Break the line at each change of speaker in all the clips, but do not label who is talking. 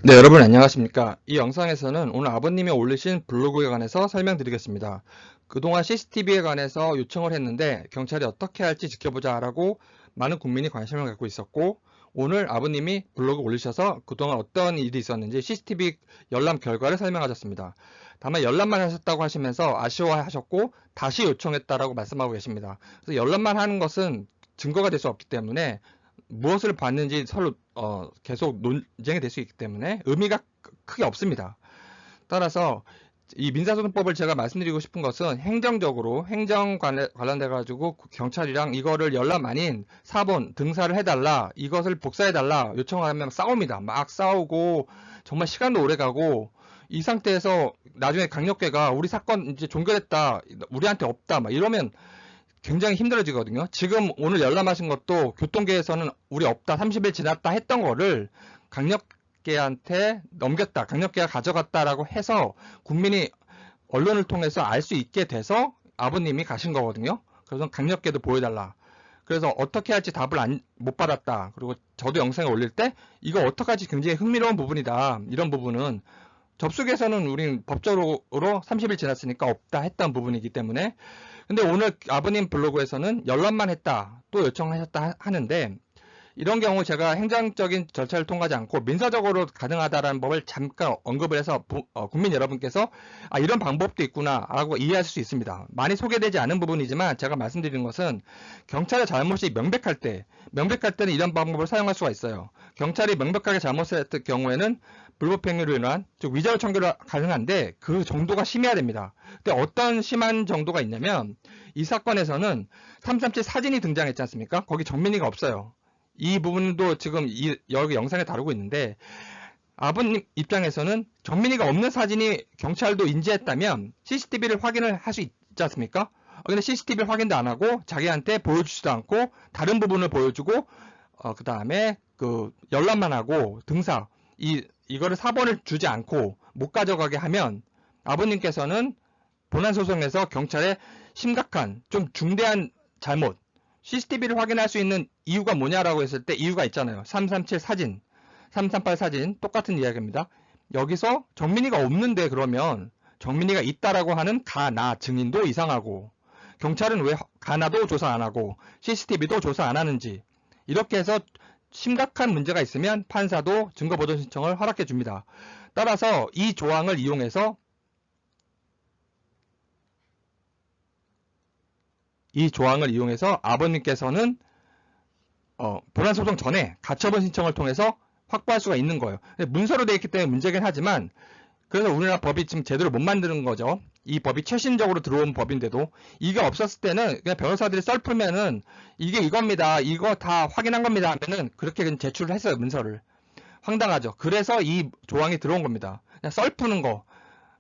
네, 여러분 안녕하십니까. 이 영상에서는 오늘 아버님이 올리신 블로그에 관해서 설명드리겠습니다. 그동안 CCTV에 관해서 요청을 했는데 경찰이 어떻게 할지 지켜보자 라고 많은 국민이 관심을 갖고 있었고, 오늘 아버님이 블로그 올리셔서 그동안 어떤 일이 있었는지 CCTV 열람 결과를 설명하셨습니다. 다만 열람만 하셨다고 하시면서 아쉬워하셨고 다시 요청했다라고 말씀하고 계십니다. 그래서 열람만 하는 것은 증거가 될 수 없기 때문에 무엇을 봤는지 서로 계속 논쟁이 될 수 있기 때문에 의미가 크게 없습니다. 따라서 이 민사소송법을 제가 말씀드리고 싶은 것은 행정적으로 행정 관련돼 가지고 경찰이랑 이거를 열람 아닌 사본 등사를 해달라, 이것을 복사해달라 요청하면 싸웁니다. 막 싸우고 정말 시간도 오래 가고, 이 상태에서 나중에 강력계가 우리 사건 이제 종결했다, 우리한테 없다 막 이러면 굉장히 힘들어지거든요. 지금 오늘 열람하신 것도 교통계에서는 우리 없다, 30일 지났다 했던 거를 강력계한테 넘겼다, 강력계가 가져갔다라고 해서 국민이 언론을 통해서 알 수 있게 돼서 아버님이 가신 거거든요. 그래서 강력계도 보여달라. 그래서 어떻게 할지 답을 못 받았다. 그리고 저도 영상에 올릴 때 이거 어떡하지 굉장히 흥미로운 부분이다. 이런 부분은 접수에서는 우린 법적으로 30일 지났으니까 없다 했던 부분이기 때문에. 근데 오늘 아버님 블로그에서는 열람만 했다, 또 요청하셨다 하는데, 이런 경우 제가 행정적인 절차를 통과하지 않고 민사적으로 가능하다라는 법을 잠깐 언급을 해서 국민 여러분께서 이런 방법도 있구나 라고 이해하실 수 있습니다. 많이 소개되지 않은 부분이지만 제가 말씀드리는 것은 경찰의 잘못이 명백할 때는 이런 방법을 사용할 수가 있어요. 경찰이 명백하게 잘못했을 경우에는 불법행위로 인한, 즉 위자료 청구가 가능한데 그 정도가 심해야 됩니다. 근데 어떤 심한 정도가 있냐면, 이 사건에서는 337 사진이 등장했지 않습니까? 거기 정민이가 없어요. 이 부분도 지금 여기 영상에 다루고 있는데, 아버님 입장에서는 정민이가 없는 사진이 경찰도 인지했다면 CCTV를 확인을 할 수 있지 않습니까? 근데 CCTV를 확인도 안 하고 자기한테 보여주지도 않고 다른 부분을 보여주고, 그 다음에 그 열람만 하고 등사, 이거를 사본을 주지 않고 못 가져가게 하면 아버님께서는 본안소송에서 경찰에 심각한, 좀 중대한 잘못, CCTV를 확인할 수 있는 이유가 뭐냐라고 했을 때 이유가 있잖아요. 337 사진, 338 사진, 똑같은 이야기입니다. 여기서 정민이가 없는데 그러면 정민이가 있다라고 하는 가나 증인도 이상하고, 경찰은 왜 가나도 조사 안 하고 CCTV도 조사 안 하는지, 이렇게 해서 심각한 문제가 있으면 판사도 증거보전 신청을 허락해 줍니다. 따라서 이 조항을 이용해서 아버님께서는 본안소송 전에 가처분 신청을 통해서 확보할 수가 있는 거예요. 문서로 되어 있기 때문에 문제긴 하지만, 그래서 우리나라 법이 지금 제대로 못 만드는 거죠. 이 법이 최신적으로 들어온 법인데도 이게 없었을 때는 그냥 변호사들이 썰 풀면은 이게 이겁니다, 이거 다 확인한 겁니다 하면은 그렇게 그냥 제출을 했어요, 문서를. 황당하죠. 그래서 이 조항이 들어온 겁니다. 그냥 썰 푸는 거,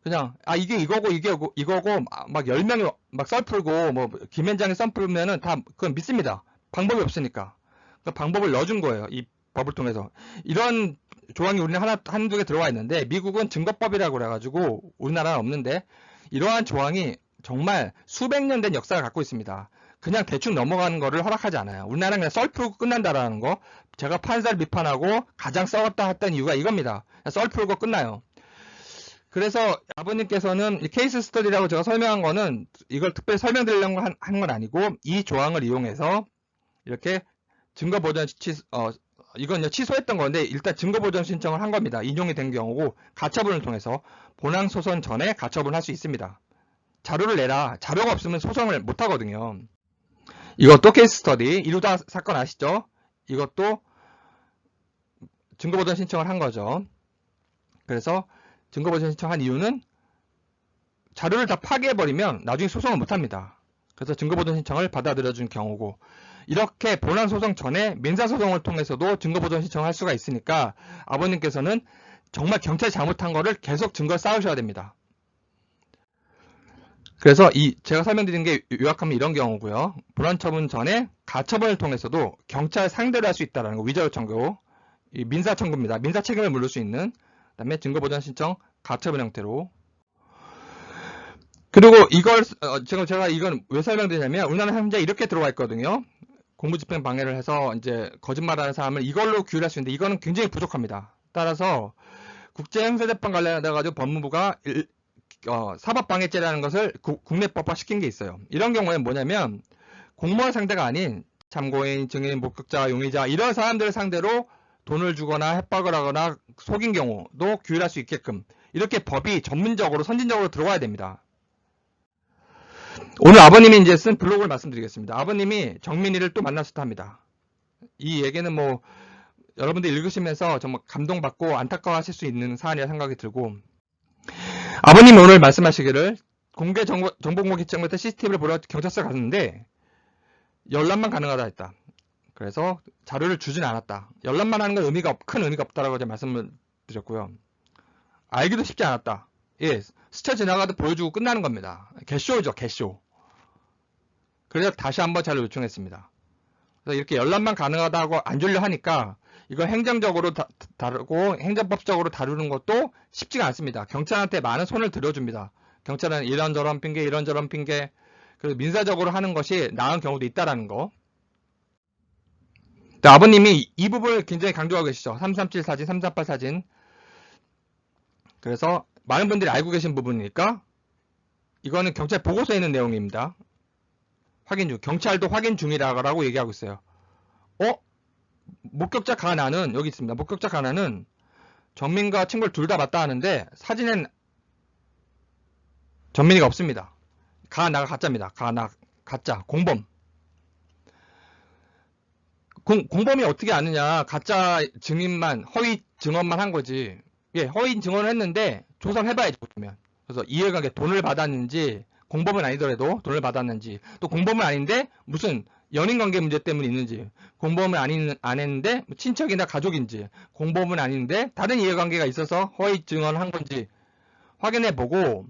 그냥 이게 이거고 이게 이거고 막 10명이 막 썰 풀고 뭐 김현장이 썰 풀면은 다 그건 믿습니다. 방법이 없으니까. 그 방법을 넣어준 거예요, 이 법을 통해서. 이런 조항이 우리는 한두 개 들어와 있는데 미국은 증거법이라고 그래가지고 우리나라는 없는데, 이러한 조항이 정말 수백 년 된 역사를 갖고 있습니다. 그냥 대충 넘어가는 거를 허락하지 않아요. 우리나라는 그냥 썰 풀고 끝난다라는 거. 제가 판사를 비판하고 가장 썩었다 했던 이유가 이겁니다. 썰 풀고 끝나요. 그래서 아버님께서는 이 케이스 스터디라고 제가 설명한 거는 이걸 특별히 설명드리려고 한 건 아니고, 이 조항을 이용해서 이렇게 증거보전 이건 취소했던 건데 일단 증거보전 신청을 한 겁니다. 인용이 된 경우고, 가처분을 통해서 본항소송 전에 가처분할 수 있습니다. 자료를 내라. 자료가 없으면 소송을 못 하거든요. 이것도 케이스 스터디, 이루다 사건 아시죠? 이것도 증거보전 신청을 한 거죠. 그래서 증거보전 신청한 이유는 자료를 다 파괴해버리면 나중에 소송을 못합니다. 그래서 증거보전 신청을 받아들여준 경우고, 이렇게 본안소송 전에 민사소송을 통해서도 증거보전 신청을 할 수가 있으니까 아버님께서는 정말 경찰이 잘못한 거를 계속 증거를 쌓으셔야 됩니다. 그래서 제가 설명드린 게 요약하면 이런 경우고요. 본안처분 전에 가처분을 통해서도 경찰 상대를 할 수 있다는 거, 위자료 청구, 민사 청구입니다. 민사 책임을 물을 수 있는, 그 다음에 증거보전 신청, 가처분 형태로. 그리고 이걸 제가 이건 왜 설명드리냐면, 우리나라 현재 이렇게 들어와 있거든요. 공무집행 방해를 해서 이제 거짓말하는 사람을 이걸로 규율할 수 있는데 이거는 굉장히 부족합니다. 따라서 국제형사재판 관련해가지고 법무부가 사법방해죄라는 것을 국내법화 시킨 게 있어요. 이런 경우에 뭐냐면 공무원 상대가 아닌 참고인, 증인, 목격자, 용의자 이런 사람들을 상대로 돈을 주거나 협박을 하거나 속인 경우도 규율할 수 있게끔 이렇게 법이 전문적으로 선진적으로 들어가야 됩니다. 오늘 아버님이 이제 쓴 블로그를 말씀드리겠습니다. 아버님이 정민이를 또 만났었다 합니다. 이 얘기는 뭐 여러분들 읽으시면서 정말 감동받고 안타까워하실 수 있는 사안이라 생각이 들고, 아버님이 오늘 말씀하시기를 공개 정보공개 기청부터 CCTV를 보러 경찰서에 갔는데 열람만 가능하다 했다. 그래서 자료를 주진 않았다. 열람만 하는 건 큰 의미가 없다라고 제가 말씀을 드렸고요. 알기도 쉽지 않았다. 예, 스쳐 지나가도 보여주고 끝나는 겁니다. 개쇼죠, 개쇼. 그래서 다시 한번 자료 요청했습니다. 그래서 이렇게 열람만 가능하다고 안 주려 하니까 이걸 행정적으로 다루고 행정법적으로 다루는 것도 쉽지가 않습니다. 경찰한테 많은 손을 들어줍니다. 경찰은 이런저런 핑계, 그래서 민사적으로 하는 것이 나은 경우도 있다라는 거. 아버님이 이 부분을 굉장히 강조하고 계시죠. 337 사진, 338 사진. 그래서 많은 분들이 알고 계신 부분이니까 이거는 경찰 보고서에 있는 내용입니다. 확인 중, 경찰도 확인 중이라고 얘기하고 있어요. 목격자 가나는 여기 있습니다. 목격자 가나는 정민과 친구를 둘 다 봤다 하는데 사진엔 정민이가 없습니다. 가나가 가짜입니다. 가나 가짜 공범. 공범이 어떻게 아느냐? 가짜 증인만 허위 증언만 한 거지. 예, 허위 증언을 했는데 조사를 해봐야지 보면. 그래서 이해관계 돈을 받았는지, 공범은 아니더라도 돈을 받았는지, 또 공범은 아닌데 무슨 연인관계 문제 때문에 있는지, 공범은 안 했는데 친척이나 가족인지, 공범은 아닌데 다른 이해관계가 있어서 허위 증언한 건지 확인해보고,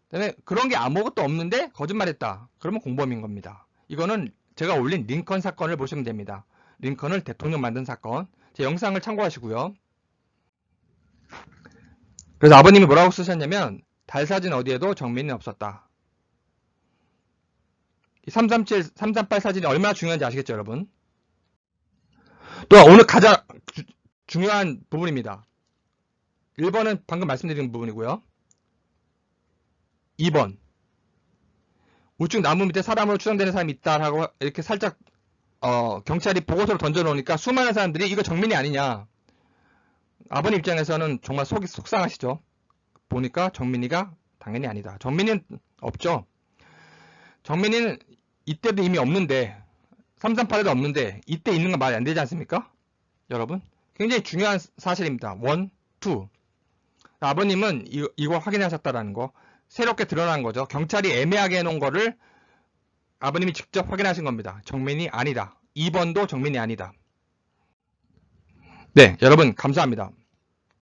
그다음에 그런 게 아무것도 없는데 거짓말했다. 그러면 공범인 겁니다. 이거는 제가 올린 링컨 사건을 보시면 됩니다. 링컨을 대통령 만든 사건. 제 영상을 참고하시고요. 그래서 아버님이 뭐라고 쓰셨냐면 달 사진 어디에도 정민이 없었다. 이 337, 338 사진이 얼마나 중요한지 아시겠죠, 여러분? 또 오늘 가장 중요한 부분입니다. 1번은 방금 말씀드린 부분이고요. 2번. 우측 나무 밑에 사람으로 추정되는 사람이 있다라고 이렇게 살짝 경찰이 보고서를 던져놓으니까 수많은 사람들이 이거 정민이 아니냐. 아버님 입장에서는 정말 속이 속상하시죠. 보니까 정민이가 당연히 아니다. 정민이는 없죠. 정민이는 이때도 이미 없는데 338에도 없는데 이때 있는 건 말이 안 되지 않습니까? 여러분 굉장히 중요한 사실입니다. 1, 2. 아버님은 이거 확인하셨다라는 거 새롭게 드러난 거죠. 경찰이 애매하게 해놓은 거를 아버님이 직접 확인하신 겁니다. 정민이 아니다. 2번도 정민이 아니다. 네, 여러분 감사합니다.